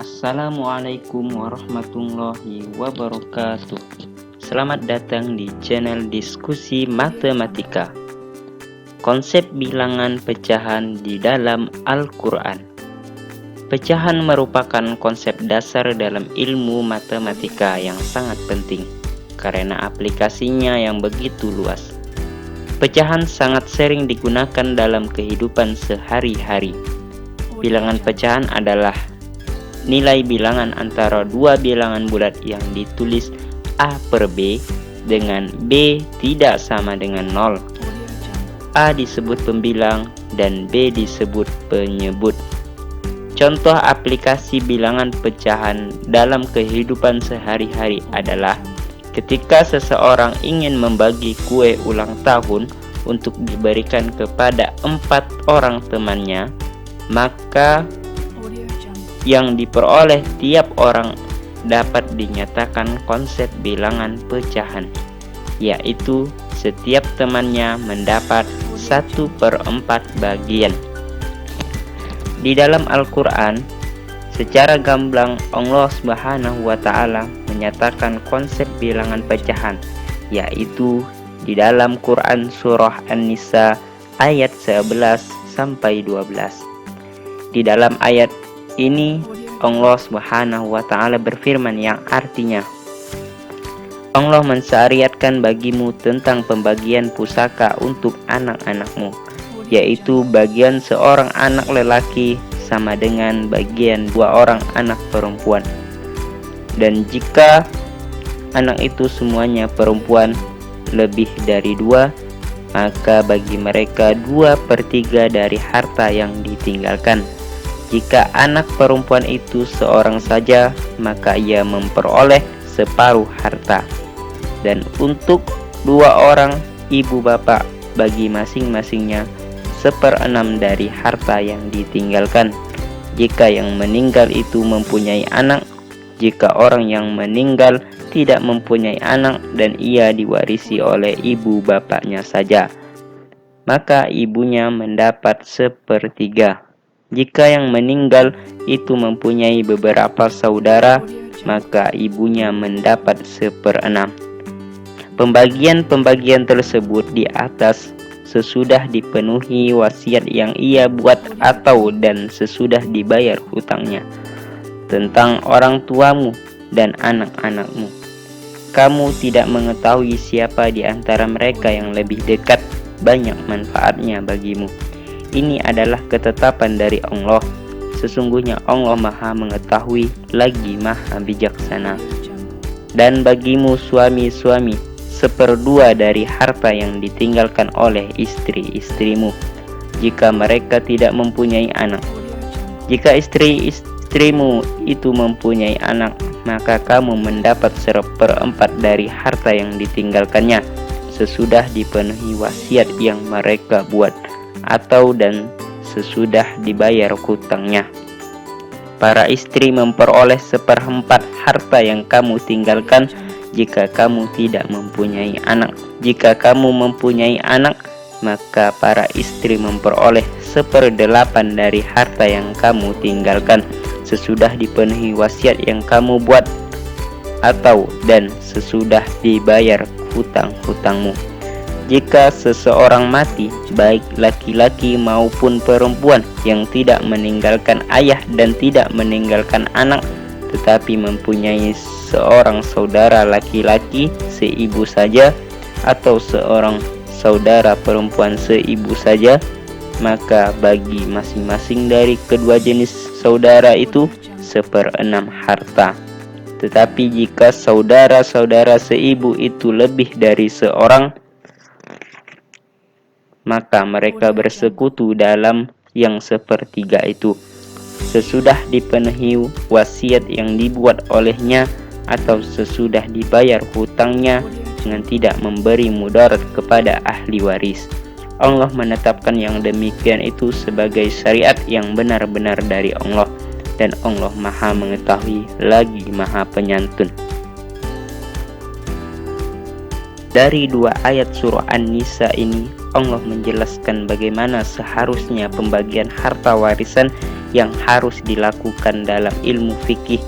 Assalamualaikum warahmatullahi wabarakatuh. Selamat datang di channel diskusi matematika. Konsep bilangan pecahan di dalam Al-Quran. Pecahan merupakan konsep dasar dalam ilmu matematika yang sangat penting karena aplikasinya yang begitu luas. Pecahan sangat sering digunakan dalam kehidupan sehari-hari. Bilangan pecahan adalah nilai bilangan antara dua bilangan bulat yang ditulis A per B dengan B tidak sama dengan 0. A disebut pembilang dan B disebut penyebut. Contoh aplikasi bilangan pecahan dalam kehidupan sehari-hari adalah ketika seseorang ingin membagi kue ulang tahun untuk diberikan kepada 4 orang temannya, maka yang diperoleh tiap orang dapat dinyatakan konsep bilangan pecahan, yaitu setiap temannya mendapat 1/4 bagian. Di dalam Al-Quran, secara gamblang Allah Subhanahu wa Ta'ala menyatakan konsep bilangan pecahan, yaitu di dalam Quran surah An-Nisa ayat 11-12. Di dalam ayat ini Allah Subhanahu wa Ta'ala berfirman yang artinya, Allah mensyariatkan bagimu tentang pembagian pusaka untuk anak-anakmu, yaitu bagian seorang anak lelaki sama dengan bagian 2 orang anak perempuan. Dan jika anak itu semuanya perempuan lebih dari 2, maka bagi mereka 2/3 dari harta yang ditinggalkan. Jika anak perempuan itu seorang saja, maka ia memperoleh separuh harta. Dan untuk 2 orang ibu bapak, bagi masing-masingnya 1/6 dari harta yang ditinggalkan. Jika yang meninggal itu mempunyai anak, jika orang yang meninggal tidak mempunyai anak dan ia diwarisi oleh ibu bapaknya saja, maka ibunya mendapat 1/3. Jika yang meninggal itu mempunyai beberapa saudara, maka ibunya mendapat 1/6. Pembagian-pembagian tersebut di atas sesudah dipenuhi wasiat yang ia buat atau dan sesudah dibayar hutangnya. Tentang orang tuamu dan anak-anakmu, kamu tidak mengetahui siapa di antara mereka yang lebih dekat banyak manfaatnya bagimu. Ini adalah ketetapan dari Allah. Sesungguhnya Allah Maha mengetahui lagi Maha bijaksana. Dan bagimu suami-suami 1/2 dari harta yang ditinggalkan oleh istri-istrimu, jika mereka tidak mempunyai anak. Jika istri-istrimu itu mempunyai anak, maka kamu mendapat 1/4 dari harta yang ditinggalkannya sesudah dipenuhi wasiat yang mereka buat atau dan sesudah dibayar hutangnya. Para istri memperoleh 1/4 harta yang kamu tinggalkan jika kamu tidak mempunyai anak. Jika kamu mempunyai anak, maka para istri memperoleh 1/8 dari harta yang kamu tinggalkan sesudah dipenuhi wasiat yang kamu buat atau dan sesudah dibayar hutang-hutangmu. Jika seseorang mati, baik laki-laki maupun perempuan, yang tidak meninggalkan ayah dan tidak meninggalkan anak, tetapi mempunyai seorang saudara laki-laki seibu saja atau seorang saudara perempuan seibu saja, maka bagi masing-masing dari kedua jenis saudara itu 1/6 harta. Tetapi jika saudara-saudara seibu itu lebih dari seorang, maka mereka bersekutu dalam yang 1/3 itu sesudah dipenuhi wasiat yang dibuat olehnya atau sesudah dibayar hutangnya dengan tidak memberi mudarat kepada ahli waris. Allah menetapkan yang demikian itu sebagai syariat yang benar-benar dari Allah, dan Allah Maha mengetahui lagi Maha penyantun. Dari 2 ayat surah An-Nisa ini, Allah menjelaskan bagaimana seharusnya pembagian harta warisan yang harus dilakukan dalam ilmu fikih,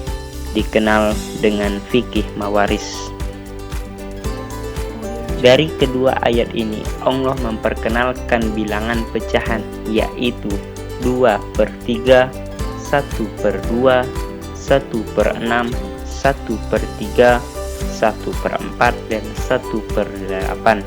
dikenal dengan fikih mawaris. Dari kedua ayat ini, Allah memperkenalkan bilangan pecahan, yaitu 2/3, 1/2, 1/6, 1/3, 1/4, dan 1/8.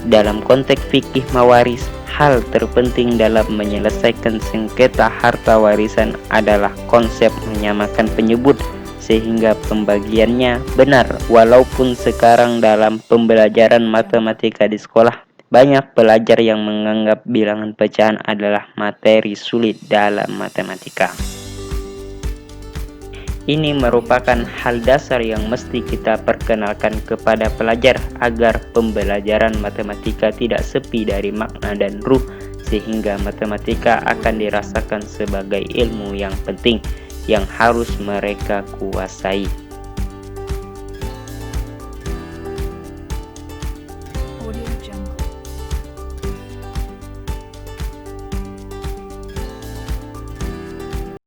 Dalam konteks fikih mawaris, hal terpenting dalam menyelesaikan sengketa harta warisan adalah konsep menyamakan penyebut sehingga pembagiannya benar. Walaupun sekarang dalam pembelajaran matematika di sekolah, banyak pelajar yang menganggap bilangan pecahan adalah materi sulit dalam matematika. Ini merupakan hal dasar yang mesti kita perkenalkan kepada pelajar agar pembelajaran matematika tidak sepi dari makna dan ruh, sehingga matematika akan dirasakan sebagai ilmu yang penting yang harus mereka kuasai.